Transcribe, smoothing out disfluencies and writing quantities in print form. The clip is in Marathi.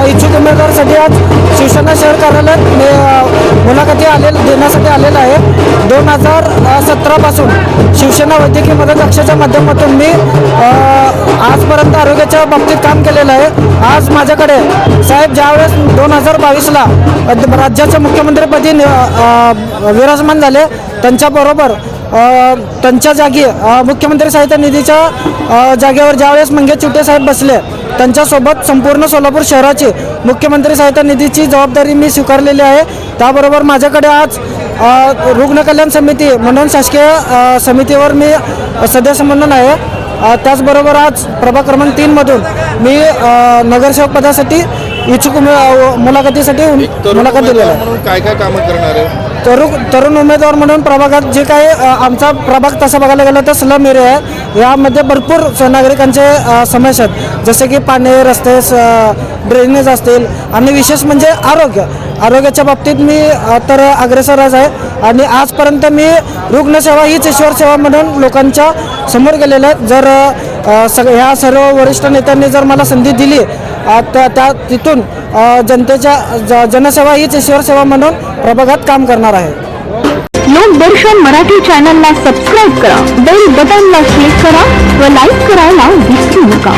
इच्छुक उमेदवारासाठी आज शिवसेना शहर कार्यालयात मुलाखती देण्यासाठी आलेला आहे. 2017 पासून शिवसेना वैद्यकीय मदत कक्षाच्या माध्यमातून मी आजपर्यंत आरोग्याच्या बाबतीत काम केलेलं आहे. आज माझ्याकडे साहेब ज्यावेळेस 2022ला राज्याच्या मुख्यमंत्रीपदी विराजमान झाले, त्यांच्याबरोबर त्यांच्या जागी मुख्यमंत्री सहायता निधीच्या जागेवर ज्यावेळेस मंगेश चिवटे साहेब बसले, त्यांच्यासोबत संपूर्ण सोलापूर शहराची मुख्यमंत्री सहायता निधीची जबाबदारी मी स्वीकारलेली आहे. त्याबरोबर माझ्याकडे आज रुग्ण कल्याण समिती म्हणून शासकीय समितीवर मी सदस्य म्हणून आहे. त्याचबरोबर आज प्रभाग क्रमांक 3मधून मी नगरसेवक पदासाठी इच्छुक मुलाखतीसाठी मुलाखत दिलेला आहे. काय काय कामं करणार आहे? तरुण उमेदवार म्हणून प्रभागात जे काही आमचा प्रभाग तसा बघायला गेला तर स्लम एरिया आहे. यामध्ये भरपूर नागरिकांचे समस्या आहेत, जसे की पाणी, रस्ते, ड्रेनेज असतील आणि विशेष म्हणजे आरोग्याच्या बाबतीत मी तर अग्रेसरच आहे. आणि आजपर्यंत मी रुग्णसेवा हीच ईश्वर सेवा म्हणून लोकांच्या समोर गेलेलं आहे. जर ह्या सर्व वरिष्ठ नेत्यांनी जर मला संधी दिली त्या तिथून जनतेच्या जनसेवा हीच ईश्वर सेवा म्हणून प्रभागात काम करणार आहे. लोकदर्शन मराठी चॅनलला सबस्क्राईब करा, बेल बटनला क्लिक करा व लाईक करायला विसरू नका.